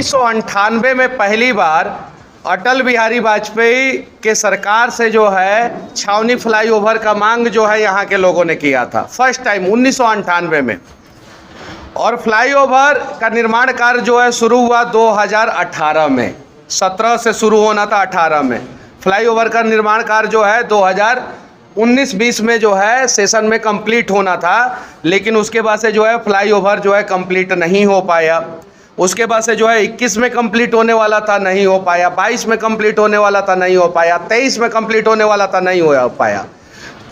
1998 में पहली बार अटल बिहारी वाजपेयी के सरकार से जो है छावनी फ्लाईओवर का मांग जो है यहाँ के लोगों ने किया था फर्स्ट टाइम 1998 में। और फ्लाईओवर का निर्माण कार्य जो है शुरू हुआ 2018 में। 17 से शुरू होना था, 18 में। फ्लाईओवर का निर्माण कार्य जो है 2019-20 में जो है सेशन में कंप्लीट होना था, लेकिन उसके बाद से जो है फ्लाईओवर जो है कंप्लीट नहीं हो पाया। उसके बाद से जो है 21 में कंप्लीट होने वाला था, नहीं हो पाया। 22 में कंप्लीट होने वाला था, नहीं हो पाया। 23 में कंप्लीट होने वाला था, नहीं हो पाया।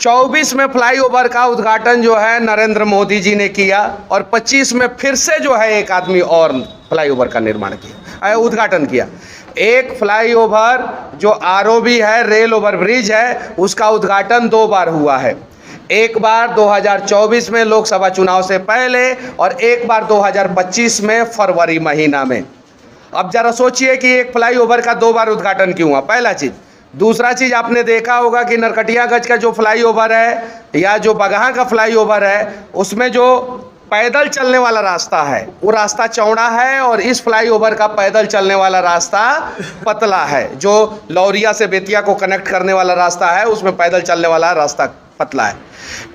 24 में फ्लाईओवर का उद्घाटन जो है नरेंद्र मोदी जी ने किया और 25 में फिर से जो है एक आदमी और फ्लाईओवर का निर्माण किया, उद्घाटन किया। एक फ्लाईओवर जो आरओबी है, रेल ओवर ब्रिज है, उसका उद्घाटन 2 बार हुआ है। एक बार 2024 में लोकसभा चुनाव से पहले और एक बार 2025 में फरवरी महीना में। अब जरा सोचिए कि एक फ्लाईओवर का 2 बार उद्घाटन क्यों हुआ, पहला चीज़। दूसरा चीज़, आपने देखा होगा कि नरकटियागंज का जो फ्लाईओवर है या जो बगहा का फ्लाईओवर है, उसमें जो पैदल चलने वाला रास्ता है वो रास्ता चौड़ा है और इस फ्लाईओवर का पैदल चलने वाला रास्ता पतला है। जो लौरिया से बेतिया को कनेक्ट करने वाला रास्ता है उसमें पैदल चलने वाला रास्ता पतला है।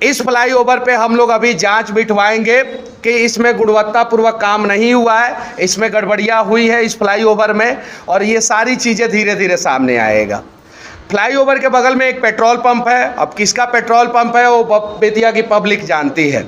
इस फ्लाईओवर पे हम लोग अभी जांच बिठवाएंगे कि इसमें गुणवत्तापूर्वक काम नहीं हुआ है, इसमें गड़बड़ियाँ हुई है इस फ्लाईओवर में, और ये सारी चीज़ें धीरे धीरे सामने आएगा। फ्लाईओवर के बगल में एक पेट्रोल पंप है। अब किसका पेट्रोल पंप है वो बेतिया की पब्लिक जानती है।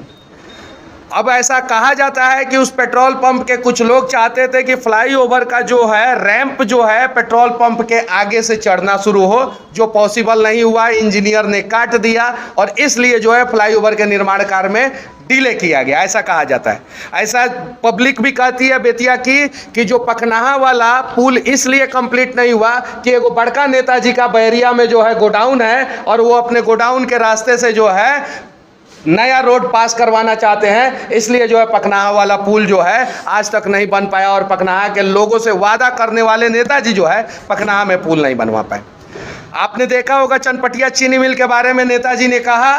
अब ऐसा कहा जाता है कि उस पेट्रोल पंप के कुछ लोग चाहते थे कि फ्लाईओवर का जो है रैंप जो है पेट्रोल पंप के आगे से चढ़ना शुरू हो, जो पॉसिबल नहीं हुआ। इंजीनियर ने काट दिया और इसलिए जो है फ्लाईओवर के निर्माण कार्य में डिले किया गया, ऐसा कहा जाता है। ऐसा पब्लिक भी कहती है बेतिया की कि जो पखनाहा वाला पुल इसलिए कंप्लीट नहीं हुआ कि एगो बड़का नेताजी का बैरिया में जो है गोडाउन है और वो अपने गोडाउन के रास्ते से जो है नया रोड पास करवाना चाहते हैं, इसलिए जो है पखनाहा वाला पुल जो है आज तक नहीं बन पाया। और पखनाहा के लोगों से वादा करने वाले नेताजी जो है पखनाहा में पुल नहीं बनवा पाए। आपने देखा होगा चनपटिया चीनी मिल के बारे में नेताजी ने कहा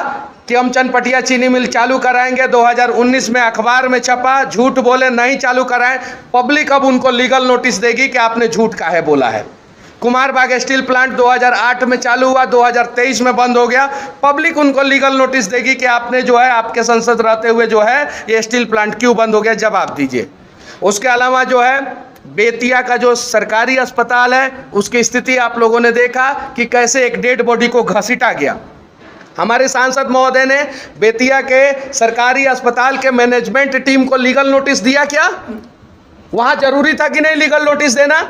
कि हम चनपटिया चीनी मिल चालू कराएंगे। 2019 में अखबार में छपा, झूठ बोले, नहीं चालू कराएं। पब्लिक अब उनको लीगल नोटिस देगी कि आपने झूठ काहे बोला है। कुमारबाग स्टील प्लांट 2008 में चालू हुआ, 2023 में बंद हो गया। पब्लिक उनको लीगल नोटिस देगी कि आपने जो है आपके संसद रहते हुए जो है ये स्टील प्लांट क्यों बंद हो गया, जवाब दीजिए। उसके अलावा जो है बेतिया का जो सरकारी अस्पताल है उसकी स्थिति आप लोगों ने देखा कि कैसे एक डेड बॉडी को घसीटा गया। हमारे सांसद महोदय ने बेतिया के सरकारी अस्पताल के मैनेजमेंट टीम को लीगल नोटिस दिया क्या? वहाँ जरूरी था कि नहीं लीगल नोटिस देना?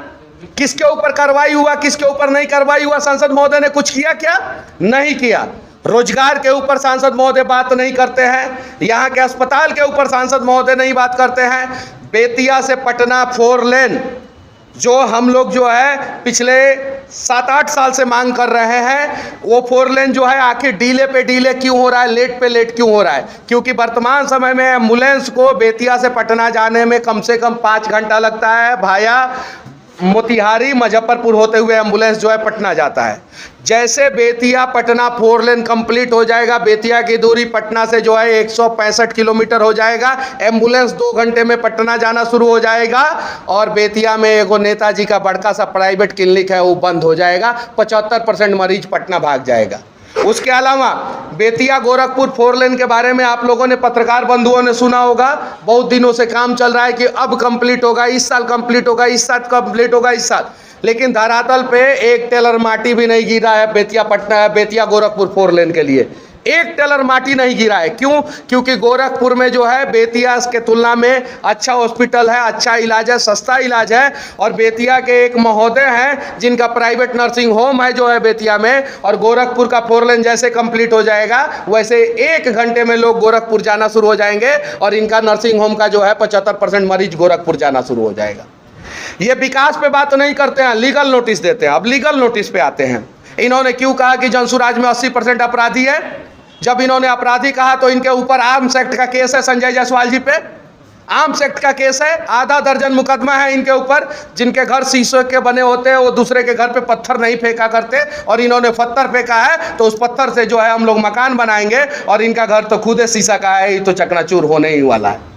किसके ऊपर कार्रवाई हुआ, किसके ऊपर नहीं कार्रवाई हुआ? सांसद महोदय ने कुछ किया क्या? नहीं किया। रोजगार के ऊपर सांसद महोदय बात नहीं करते हैं, यहाँ के अस्पताल के ऊपर सांसद महोदय नहीं बात करते हैं। बेतिया से पटना 4 लेन जो हम लोग जो है पिछले 7-8 साल से मांग कर रहे हैं, वो 4 लेन जो है आखिर डीले पे डीले क्यों हो रहा है, लेट पे लेट क्यों हो रहा है? क्योंकि वर्तमान समय में एम्बुलेंस को बेतिया से पटना जाने में कम से कम 5 घंटा लगता है। भाया मोतिहारी मुजफ्फरपुर होते हुए एम्बुलेंस जो है पटना जाता है। जैसे बेतिया पटना 4 लेन कंप्लीट हो जाएगा, बेतिया की दूरी पटना से जो है 165 किलोमीटर हो जाएगा। एम्बुलेंस 2 घंटे में पटना जाना शुरू हो जाएगा और बेतिया में एगो नेताजी का बड़का सा प्राइवेट क्लिनिक है वो बंद हो जाएगा। 75% मरीज पटना भाग जाएगा। उसके अलावा बेतिया गोरखपुर 4 लेन के बारे में आप लोगों ने, पत्रकार बंधुओं ने सुना होगा, बहुत दिनों से काम चल रहा है कि अब कंप्लीट होगा, इस साल कंप्लीट होगा, इस साल कंप्लीट होगा, इस साल। लेकिन धरातल पे एक टेलर माटी भी नहीं गिरा है बेतिया गोरखपुर 4 लेन के लिए। एक टेलर माटी नहीं गिरा है। क्यों? क्योंकि गोरखपुर में जो है बेतिया के तुलना में अच्छा हॉस्पिटल है, अच्छा इलाज है, सस्ता इलाज है। और बेतिया के एक महोदय हैं जिनका प्राइवेट नर्सिंग होम है जो है बेतिया में। और गोरखपुर का 4 लेन जैसे कंप्लीट हो जाएगा वैसे 1 घंटे में लोग गोरखपुर जाना शुरू हो जाएंगे और इनका नर्सिंग होम का जो है 75% मरीज गोरखपुर जाना शुरू हो जाएगा। ये विकास पे बात नहीं करते हैं, लीगल नोटिस देते हैं। अब लीगल नोटिस पे आते हैं। इन्होंने क्यों कहा कि जंसुराज में 80% अपराधी है? जब इन्होंने अपराधी कहा तो इनके ऊपर आर्म्स एक्ट का केस है। संजय जायसवाल जी पे आर्म्स एक्ट का केस है। आधा दर्जन मुकदमा है इनके ऊपर। जिनके घर शीशे के बने होते हैं वो दूसरे के घर पे पत्थर नहीं फेंका करते, और इन्होंने पत्थर फेंका है तो उस पत्थर से जो है हम लोग मकान बनाएंगे और इनका घर तो खुद शीशा का है, ये तो चकनाचूर होने ही वाला है।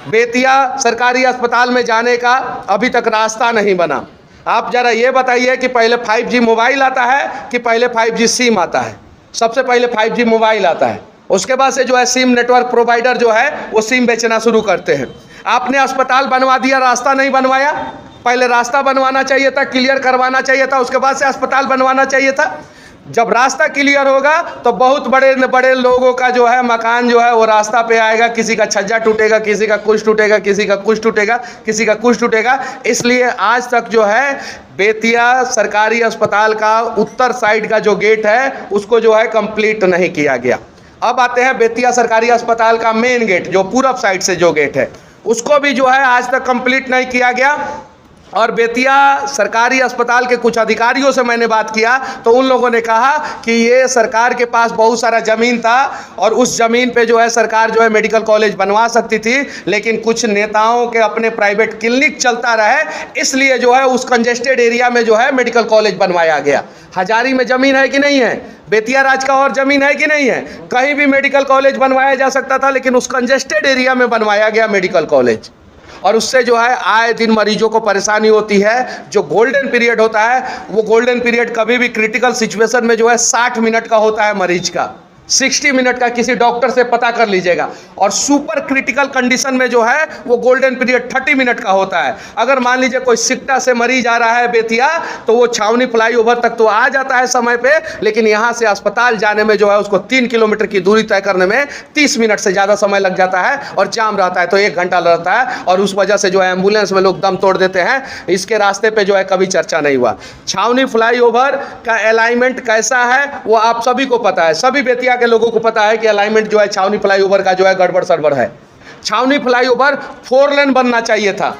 बेतिया सरकारी अस्पताल में जाने का अभी तक रास्ता नहीं बना। आप जरा ये बताइए कि पहले 5G मोबाइल आता है कि पहले 5G सिम आता है? सबसे पहले 5G मोबाइल आता है, उसके बाद से जो है सिम नेटवर्क प्रोवाइडर जो है वो सिम बेचना शुरू करते हैं। आपने अस्पताल बनवा दिया, रास्ता नहीं बनवाया। पहले रास्ता बनवाना चाहिए था, क्लियर करवाना चाहिए था, उसके बाद से अस्पताल बनवाना चाहिए था। जब रास्ता क्लियर होगा तो बहुत बड़े बड़े लोगों का जो है मकान जो है वो रास्ता पे आएगा। किसी का छज्जा टूटेगा, किसी का कुछ टूटेगा, किसी का कुछ टूटेगा, किसी का कुछ टूटेगा। इसलिए आज तक जो है बेतिया सरकारी अस्पताल का उत्तर साइड का जो गेट है उसको जो है कंप्लीट नहीं किया गया। अब आते हैं बेतिया सरकारी अस्पताल का मेन गेट, जो पूरब साइड से जो गेट है उसको भी जो है आज तक कंप्लीट नहीं किया गया। और बेतिया सरकारी अस्पताल के कुछ अधिकारियों से मैंने बात किया तो उन लोगों ने कहा कि ये सरकार के पास बहुत सारा ज़मीन था और उस ज़मीन पे जो है सरकार जो है मेडिकल कॉलेज बनवा सकती थी, लेकिन कुछ नेताओं के अपने प्राइवेट क्लिनिक चलता रहे, इसलिए जो है उस कंजेस्टेड एरिया में जो है मेडिकल कॉलेज बनवाया गया। हजारी में ज़मीन है कि नहीं है? बेतिया राज का और ज़मीन है कि नहीं है? कहीं भी मेडिकल कॉलेज बनवाया जा सकता था, लेकिन उस कंजेस्टेड एरिया में बनवाया गया मेडिकल कॉलेज। और उससे जो है आए दिन मरीजों को परेशानी होती है। जो गोल्डन पीरियड होता है वो गोल्डन पीरियड कभी भी क्रिटिकल सिचुएशन में जो है 60 मिनट का होता है मरीज का, 60 मिनट का किसी डॉक्टर से पता कर लीजिएगा। और सुपर क्रिटिकल कंडीशन में जो है वो गोल्डन पीरियड 30 मिनट का होता है। अगर मान लीजिए कोई सिकटा से मरीज आ रहा है बेतिया तो वो छावनी फ्लाईओवर तक तो आ जाता है समय पे, लेकिन यहाँ से अस्पताल जाने में जो है उसको 3 किलोमीटर की दूरी तय करने में 30 मिनट से ज़्यादा समय लग जाता है और जाम रहता है तो 1 घंटा रहता है। और उस वजह से जो है एम्बुलेंस में लोग दम तोड़ देते हैं। इसके रास्ते पे जो है कभी चर्चा नहीं हुआ। छावनी फ्लाईओवर का अलाइनमेंट कैसा है वो आप सभी को पता है, सभी बेतिया के लोगों को पता है कि अलाइनमेंट जो है छावनी फ्लाईओवर का जो है गड़बड़ सड़बड़ है। छावनी फ्लाईओवर 4 लेन बनना चाहिए था।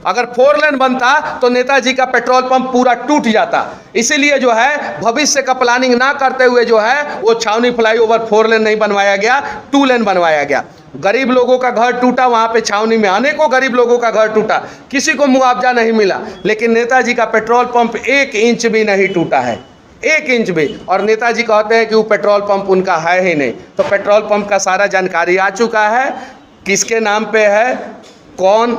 अगर 4 लेन बनता तो नेताजी का पेट्रोल पंप पूरा टूट जाता। इसीलिए जो है भविष्य का प्लानिंग ना करते हुए जो है वो छावनी फ्लाईओवर 4 लेन नहीं बनवाया गया, 2 लेन बनवाया गया। गरीब लोगों का घर टूटा, वहाँ पे छावनी में अनेकों गरीब लोगों का घर टूटा, किसी को मुआवजा नहीं मिला, लेकिन नेताजी का पेट्रोल पंप 1 इंच भी नहीं टूटा है, 1 इंच भी। और नेताजी कहते हैं कि वो पेट्रोल पंप उनका है ही नहीं। तो पेट्रोल पंप का सारा जानकारी आ चुका है, किसके नाम पे है, कौन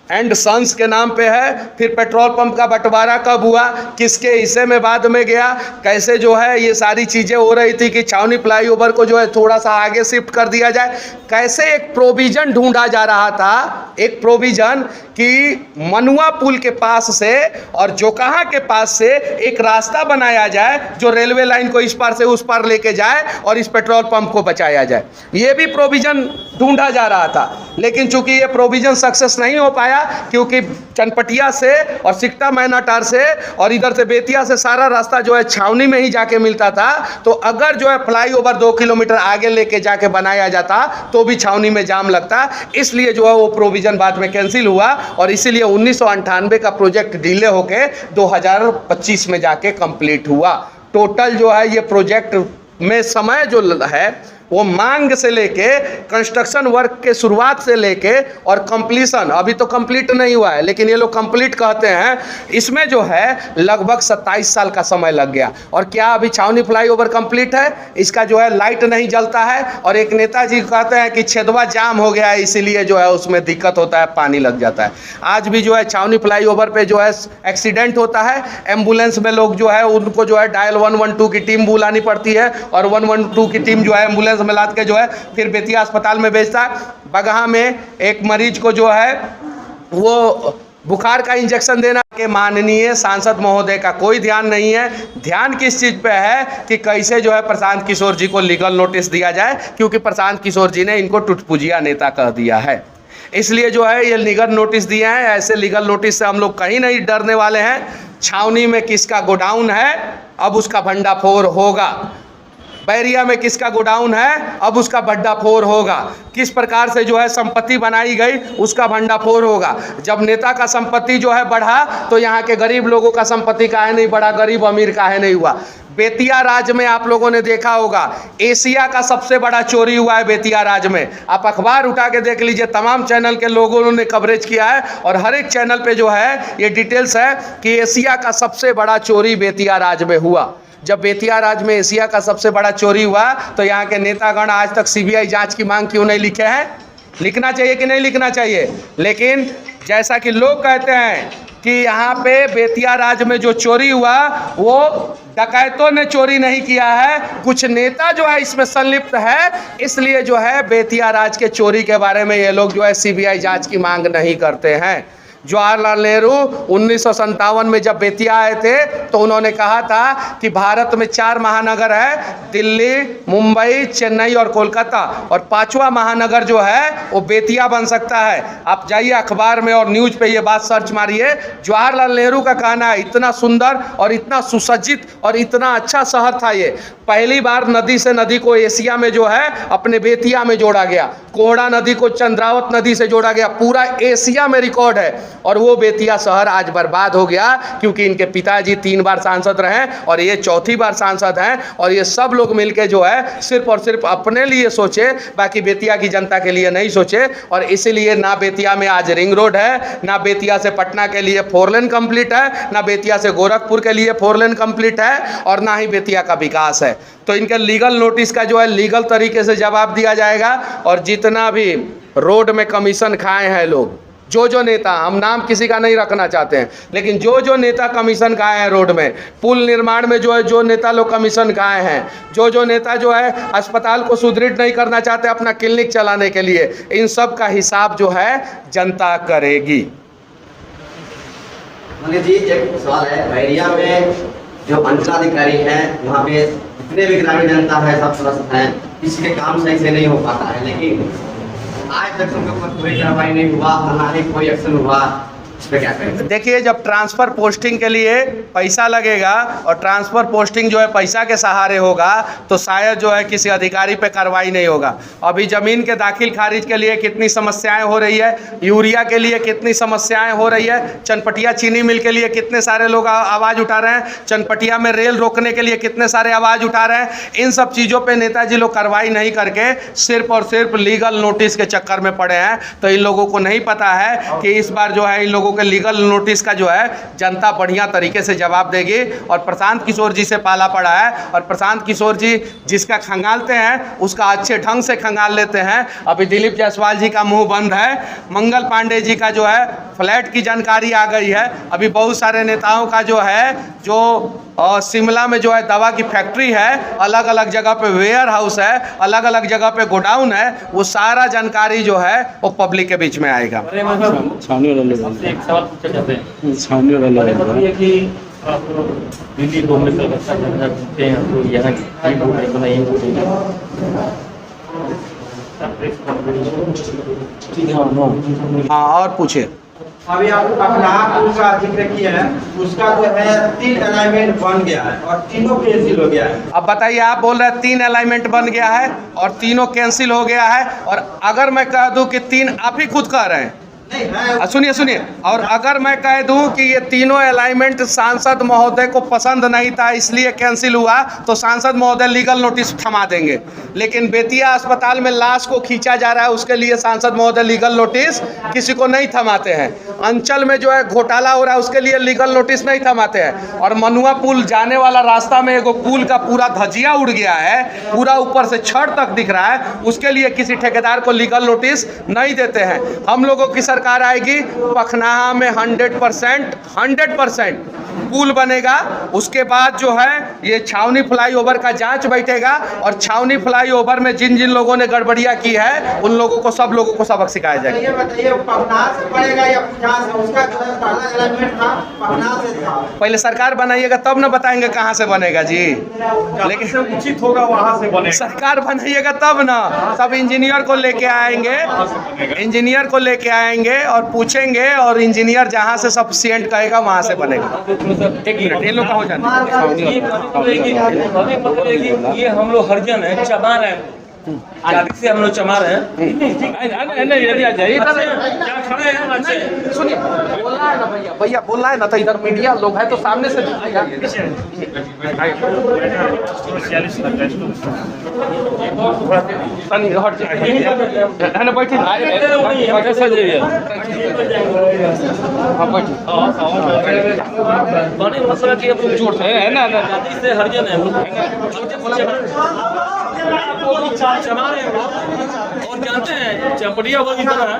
एंड सन्स के नाम पे है, फिर पेट्रोल पंप का बंटवारा कब हुआ, किसके हिस्से में बाद में गया, कैसे जो है ये सारी चीज़ें हो रही थी कि छावनी फ्लाईओवर को जो है थोड़ा सा आगे शिफ्ट कर दिया जाए। कैसे एक प्रोविज़न ढूंढा जा रहा था, एक प्रोविज़न कि मनुआ पुल के पास से और जोकाहा के पास से एक रास्ता बनाया जाए जो रेलवे लाइन को इस पार से उस पार लेके जाए और इस पेट्रोल पंप को बचाया जाए। ये भी प्रोविज़न ढूंढा जा रहा था, लेकिन चूंकि ये प्रोविज़न सक्सेस नहीं हो पाया क्योंकि चनपटिया से और सिकटा मैनाटार से और इधर से बेतिया से सारा रास्ता जो है छावनी में ही जाके मिलता था। तो अगर जो है फ्लाईओवर 2 किलोमीटर आगे लेके जाके बनाया जाता तो भी छावनी में जाम लगता। इसलिए जो है वो प्रोविज़न बाद में कैंसिल हुआ और इसीलिए 1998 का प्रोजेक्ट डिले होके 2025 में जाके कंप्लीट हुआ। टोटल जो है ये प्रोजेक्ट में समय जो है वो मांग से लेके कंस्ट्रक्शन वर्क के शुरुआत से लेके और कंप्लीशन अभी तो कंप्लीट नहीं हुआ है, लेकिन ये लोग कंप्लीट कहते हैं, इसमें जो है लगभग 27 साल का समय लग गया। और क्या अभी छावनी फ्लाईओवर कंप्लीट है? इसका जो है लाइट नहीं जलता है और एक नेताजी कहते हैं कि छेदवा जाम हो गया है, इसीलिए जो है उसमें दिक्कत होता है, पानी लग जाता है। आज भी जो है छावनी फ्लाईओवर पे जो है एक्सीडेंट होता है, एम्बुलेंस में लोग जो है उनको जो है डायल 112 की टीम बुलानी पड़ती है और 112 की टीम जो है एम्बुलेंस में लाद के जो है फिर बेतिया अस्पताल में भेजता है। बगहा में एक मरीज को जो है वो बुखार का इंजेक्शन देना के माननीय सांसद महोदय का कोई ध्यान नहीं है। ध्यान किस चीज़ पे है कि कैसे जो है प्रशांत किशोर जी को लीगल नोटिस दिया जाए, क्योंकि प्रशांत किशोर जी ने इनको टुटपुजिया नेता कह दिया है। इसलिए जो है ये लीगल नोटिस दिए हैं। ऐसे लीगल नोटिस से हम लोग कहीं नहीं डरने वाले हैं। छावनी में किसका गोडाउन है, अब उसका भंडाफोड़ होगा। बैरिया में किसका गोडाउन है, अब उसका भंडाफोड़ होगा। किस प्रकार से जो है संपत्ति बनाई गई उसका भंडाफोड़ होगा। जब नेता का संपत्ति जो है बढ़ा तो यहाँ के गरीब लोगों का संपत्ति काहे नहीं बढ़ा, गरीब अमीर काहे नहीं हुआ। बेतिया राज में आप लोगों ने देखा होगा एशिया का सबसे बड़ा चोरी हुआ है बेतिया राज में। आप अखबार उठा के देख लीजिए, तमाम चैनल के लोगों ने कवरेज किया है और हर एक चैनल पे जो है ये डिटेल्स है कि एशिया का सबसे बड़ा चोरी बेतिया राज में हुआ। जब बेतिया राज में एशिया का सबसे बड़ा चोरी हुआ तो यहाँ के नेतागण आज तक सीबीआई जांच की मांग क्यों नहीं लिखे हैं? लिखना चाहिए कि नहीं लिखना चाहिए? लेकिन जैसा कि लोग कहते हैं कि यहाँ पे बेतिया राज में जो चोरी हुआ वो डकैतों ने चोरी नहीं किया है, कुछ नेता जो है इसमें संलिप्त है, इसलिए जो है बेतिया राज के चोरी के बारे में ये लोग जो है सीबीआई जांच की मांग नहीं करते हैं। जवाहरलाल नेहरू 1957 में जब बेतिया आए थे तो उन्होंने कहा था कि भारत में 4 महानगर है, दिल्ली, मुंबई, चेन्नई और कोलकाता, और 5वां महानगर जो है वो बेतिया बन सकता है। आप जाइए अखबार में और न्यूज़ पे ये बात सर्च मारिए। जवाहरलाल नेहरू का कहना है इतना सुंदर और इतना सुसज्जित और इतना अच्छा शहर था ये। पहली बार नदी से नदी को एशिया में जो है अपने बेतिया में जोड़ा गया, कोहड़ा नदी को चंद्रावत नदी से जोड़ा गया, पूरा एशिया में रिकॉर्ड है। और वो बेतिया शहर आज बर्बाद हो गया क्योंकि इनके पिताजी 3 बार सांसद रहे और ये 4थी बार सांसद हैं, और ये सब लोग मिलके जो है सिर्फ और सिर्फ अपने लिए सोचे, बाकी बेतिया की जनता के लिए नहीं सोचे। और इसीलिए ना बेतिया में आज रिंग रोड है, ना बेतिया से पटना के लिए 4 लेन कंप्लीट है, ना बेतिया से गोरखपुर के लिए 4 लेन कंप्लीट है, और ना ही बेतिया का विकास है। तो इनके लीगल नोटिस का जो है लीगल तरीके से जवाब दिया जाएगा। और जितना भी रोड में कमीशन खाए हैं लोग, जो नेता, हम नाम किसी का नहीं रखना चाहते हैं, लेकिन जो नेता कमीशन खाए हैं रोड में, पुल निर्माण में जो है जो नेता लोग कमीशन खाए हैं, जो नेता जो है अस्पताल को सुदृढ़ नहीं करना चाहते अपना क्लिनिक चलाने के लिए, इन सब का हिसाब जो है जनता करेगी। जी एक सवाल है, बैरिया में जो अंचलाधिकारी हैं वहाँ पे जितने भी ग्रामीण जनता है सब स्वस्थ हैं, किसी के काम सही से नहीं हो पाता है, लेकिन आज तक उनके ऊपर कोई कार्रवाई नहीं हुआ, ना ही कोई एक्शन हुआ। इस पे क्या करें? देखिए, जब ट्रांसफ़र पोस्टिंग के लिए पैसा लगेगा और ट्रांसफ़र पोस्टिंग जो है पैसा के सहारे होगा तो शायद जो है किसी अधिकारी पे कार्रवाई नहीं होगा। अभी ज़मीन के दाखिल खारिज के लिए कितनी समस्याएं हो रही है, यूरिया के लिए कितनी समस्याएं हो रही है, चनपटिया चीनी मिल के लिए कितने सारे लोग आवाज़ उठा रहे हैं, चनपटिया में रेल रोकने के लिए कितने सारे आवाज़ उठा रहे हैं। इन सब चीज़ों पर नेताजी लोग कार्रवाई नहीं करके सिर्फ और सिर्फ लीगल नोटिस के चक्कर में पड़े हैं। तो इन लोगों को नहीं पता है कि इस बार जो है इन लोगों के लीगल नोटिस का जो है जनता बढ़िया तरीके से जवाब देगी। और प्रशांत किशोर जी से पाला पड़ा है, और प्रशांत किशोर जी जिसका खंगालते हैं उसका अच्छे ढंग से खंगाल लेते हैं। अभी दिलीप जायसवाल जी का मुंह बंद है, मंगल पांडे जी का जो है फ्लैट की जानकारी आ गई है। अभी बहुत सारे नेताओं का जो है जो शिमला में जो है दवा की फैक्ट्री है, अलग अलग जगह पे वेयर हाउस है, अलग अलग जगह पे गोडाउन है, वो सारा जानकारी जो है वो पब्लिक के बीच में आएगा। एक सवाल पूछना चाहते हैं कि आप दिल्ली बॉम्बे कलकत्ता घूमते हैं तो यहाँ हाँ, और पूछे। अभी आप पुल का जिक्र किए हैं, उसका जो है 3 अलाइनमेंट बन गया है और तीनों कैंसिल हो गया है। अब बताइए, आप बोल रहे हैं 3 अलाइनमेंट बन गया है और तीनों कैंसिल हो गया है, और अगर मैं कह दूं कि 3, आप ही खुद कह रहे हैं, सुनिए, और अगर मैं कह दूं कि ये तीनों अलाइनमेंट सांसद महोदय को पसंद नहीं था इसलिए कैंसिल हुआ, तो सांसद महोदय लीगल नोटिस थमा देंगे। लेकिन बेतिया अस्पताल में लाश को खींचा जा रहा है, उसके लिए सांसद महोदय लीगल नोटिस किसी को नहीं थमाते हैं। अंचल में जो है घोटाला हो रहा है, उसके लिए लीगल नोटिस नहीं थमाते हैं। और मनुआ पुल जाने वाला रास्ता में एगो पुल का पूरा धजिया उड़ गया है, पूरा ऊपर से छड़ तक दिख रहा है, उसके लिए किसी ठेकेदार को लीगल नोटिस नहीं देते हैं। हम लोगों की सरकार आएगी, पखनाहा में 100% पुल बनेगा। उसके बाद जो है ये छावनी फ्लाईओवर का जांच बैठेगा, और छावनी फ्लाईओवर में जिन जिन लोगों ने गड़बड़ियां की है उन लोगों को, सब लोगों को सबक सिखाया जाएगा। ये बताइए, पखनाहा से पड़ेगा या पुछाह से? उसका जो है पहला अलाइनमेंट था पखनाहा से था। पहले सरकार बनाइएगा तब ना बताएंगे कहाँ से बनेगा जी, लेकिन उचित होगा वहाँ से बनेगा। सरकार बनाइएगा तब ना। सब इंजीनियर को लेके आएंगे, इंजीनियर को लेके आएंगे और पूछेंगे, और इंजीनियर जहाँ से सफिशिएंट कहेगा वहाँ से बनेगा। एक मिनट, ये लोग का हो जाना। ये हम लोग हरिजन है, चमार है, शादी से हम लोग चमार हैं। सुनिए, बोलना है ना भैया बोलना है ना, तो इधर मीडिया लोग है तो सामने से मतलब कि जोड़ है ना, शादी से हरिजन है हम लोग। चमा रहे हैं और जानते हैं चपड़िया वर्ग इतना है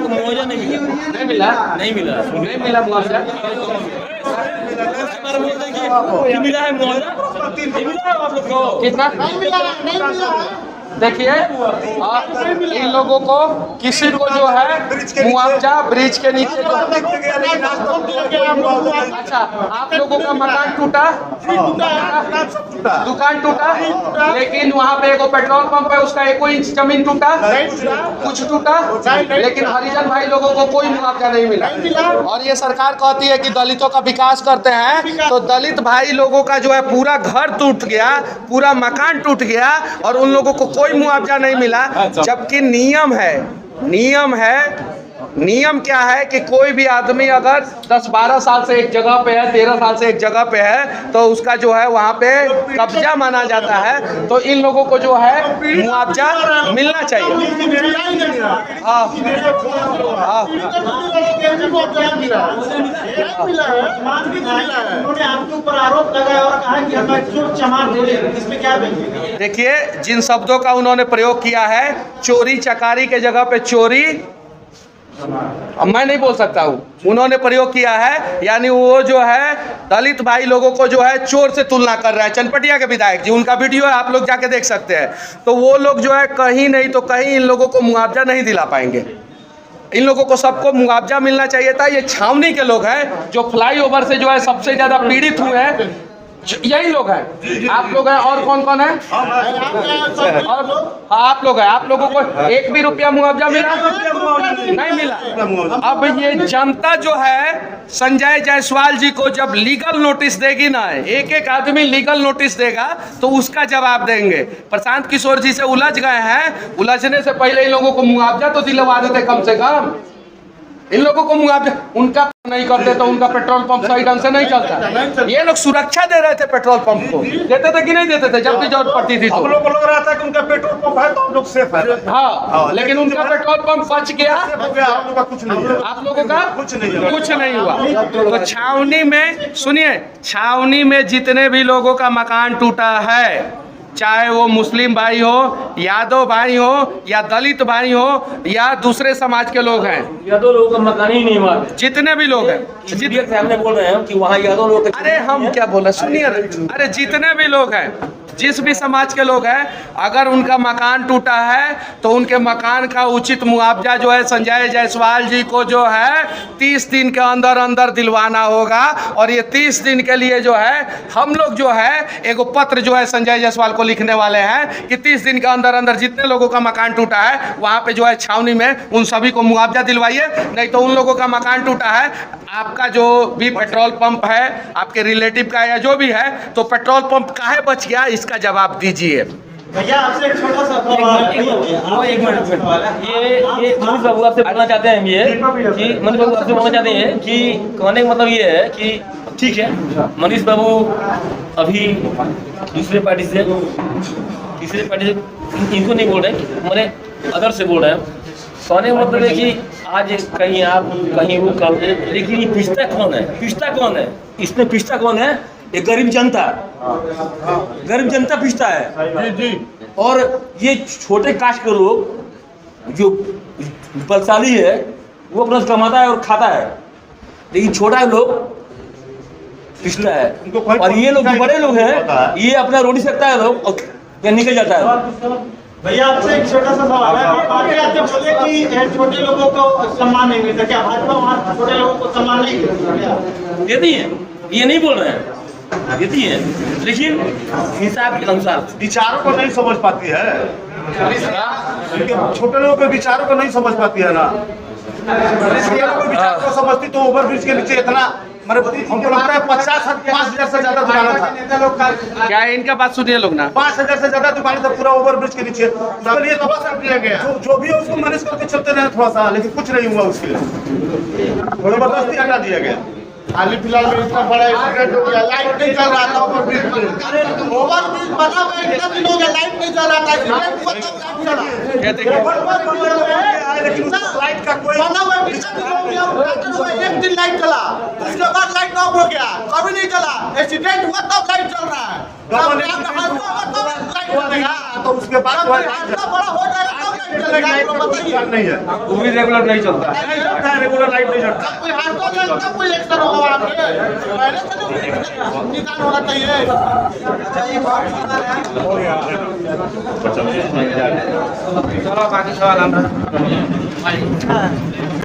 मुआवजा नहीं मिला नहीं मिला मुआवजा बोलते कि मिला है मुआवजा नहीं मिला है आप लोग को कितना नहीं मिला देखिए इन लोगों को किसी को जो है मुआवजा ब्रिज के नीचे जो अच्छा आप लोगों का मकान टूटा दुकान टूटा लेकिन वहाँ पे एक पेट्रोल पंप है उसका 1 इंच जमीन टूटा कुछ टूटा लेकिन हरिजन भाई लोगों को कोई मुआवजा नहीं मिला और ये सरकार कहती है कि दलितों का विकास करते हैं तो दलित भाई लोगों का जो है पूरा घर टूट गया पूरा मकान टूट गया और उन लोगों को कोई मुआवजा नहीं मिला जबकि नियम क्या है कि कोई भी आदमी अगर 10-12 साल से एक जगह पे है 13 साल से एक जगह पे है तो उसका जो है वहाँ पे कब्जा माना जाता है तो इन लोगों को जो है मुआवजा मिलना चाहिए आपके ऊपर आरोप लगाया और कहा कि हमें चोर चमार बोले इसमें क्या कहेंगे? देखिए जिन शब्दों का उन्होंने प्रयोग किया है चोरी चकारी के जगह पे चोरी मैं नहीं बोल सकता हूँ उन्होंने प्रयोग किया है यानी वो जो है दलित भाई लोगों को जो है चोर से तुलना कर रहा है चनपटिया के विधायक जी उनका वीडियो है आप लोग जाके देख सकते हैं तो वो लोग जो है कहीं नहीं तो कहीं इन लोगों को मुआवजा नहीं दिला पाएंगे इन लोगों को सबको मुआवजा मिलना चाहिए था ये छावनी के लोग हैं जो फ्लाईओवर से जो है सबसे ज्यादा पीड़ित हुए हैं यही लोग हैं आप लोग हैं और कौन कौन है और आप लोग हैं आप लोगों को 1 भी रुपया मुआवजा मिला नहीं मिला अब ये जनता जो है संजय जायसवाल जी को जब लीगल नोटिस देगी ना एक आदमी लीगल नोटिस देगा तो उसका जवाब देंगे प्रशांत किशोर जी से उलझ गए हैं उलझने से पहले इन लोगों को मुआवजा तो दिलवा देते कम से कम इन लोगों को मुआवजा उनका नहीं करते तो उनका पेट्रोल पंप सही ढंग से नहीं चलता ये लोग सुरक्षा दे रहे थे पेट्रोल पंप को देते थे कि नहीं देते थे जब भी जरूरत पड़ती थी तो हम लोग को लग रहा था कि उनका पेट्रोल पंप है तो हम लोग सेफ है हाँ लेकिन उनका पेट्रोल पंप बच गया हम लोग का कुछ नहीं है आप लोगों का कुछ नहीं हुआ तो छावनी में सुनिए छावनी में जितने भी लोगों का मकान टूटा है चाहे वो मुस्लिम भाई हो यादव भाई हो या दलित भाई हो या दूसरे समाज के लोग हैं यादव लोगों का मकान ही नहीं हुआ जितने भी लोग हैं सामने बोल रहे हैं कि वहाँ यादव लोग अरे हम क्या बोला सुनिए अरे जितने भी लोग हैं जिस भी समाज के लोग हैं अगर उनका मकान टूटा है तो उनके मकान का उचित मुआवजा जो है संजय जायसवाल जी को जो है 30 दिन के अंदर अंदर दिलवाना होगा और ये 30 दिन के लिए जो है हम लोग जो है एक पत्र जो है संजय जायसवाल को लिखने वाले हैं कि 30 दिन के अंदर अंदर जितने लोगों का मकान टूटा है वहाँ पे जो है छावनी में उन सभी को मुआवजा दिलवाइए नहीं तो उन लोगों का मकान टूटा है आपका जो भी पेट्रोल पंप है आपके रिलेटिव का या जो भी है तो पेट्रोल पंप काहे बच गया इसका जवाब दीजिए भैया आपसे एक छोटा सा सवाल एक मिनट ये मनीष बाबू आपसे बोलना चाहते हैं ये कि मनीष बाबू आपसे बोलना चाहते हैं कि कहने का मतलब ये है कि ठीक है मनीष बाबू अभी दूसरे पार्टी से तीसरे पार्टी से इनको नहीं बोल रहे मैंने अदर से बोल रहे हैं कहने का मतलब है कि आज कहीं आप कहीं वो कर लेकिन ये पिछता कौन है इसमें पिछता कौन है ये गरीब जनता पिछता है जी और ये छोटे कास्ट के लोग जो बलशाली है वो अपना कमाता है और खाता है लेकिन छोटा लोग पिछड़ा है और ये लोग जो बड़े लोग हैं ये अपना रोटी सकता है लोग और निकल जाता है भैया आपसे एक छोटा सा सवाल है पार्टी आपसे बोले कि छोटे लोगों को सम्मान नहीं मिलता क्या भाजपा वहाँ छोटे लोगों को सम्मान नहीं मिलता देती है ये नहीं बोल रहे हैं देती है लेकिन हिसाब के अनुसार विचारों को नहीं समझ पाती है छोटे लोगों के विचारों को नहीं समझ पाती है ना छोटे लोगों के विचारों को समझती तो ओवरब्रिज के नीचे इतना हमको लगता है 5,000 से ज्यादा दुकान था क्या है इनका बात सुनिए लोग ना 5,000 से ज्यादा दुकान था पूरा ओवरब्रिज के नीचे लिए थोड़ा सा किया गया जो भी उसको मैनेज करके चलते रहे थोड़ा सा लेकिन कुछ नहीं हुआ उसके लिए जबरदस्ती हटा दिया गया हाल फिलहाल में इतना बड़ा एक्सीडेंट हो गया लाइट नहीं चल रहा था ओवरब्रिज बना हुआ है इतना दिन हो गया लाइट नहीं चल रहा था लाइट का कोई बना हुआ है एक दिन लाइट चला उसके बाद लाइट लाइट ऑफ हो गया, कभी नहीं चला, एक्सीडेंट हुआ तब लाइट चल रहा है। तो उसके बाद हादसा बड़ा हो जाएगा तब लाइट चलेगा, आप लोग बताइए। नहीं है, वो भी रेगुलर नहीं चलता है। नहीं चलता है, रेगुलर लाइट नहीं चलता। कोई हादसा हो जाए तब कोई एक्शन होगा वहाँ पे, पहले से तो निदान होना चाहिए। चलो बाकी सवाल हम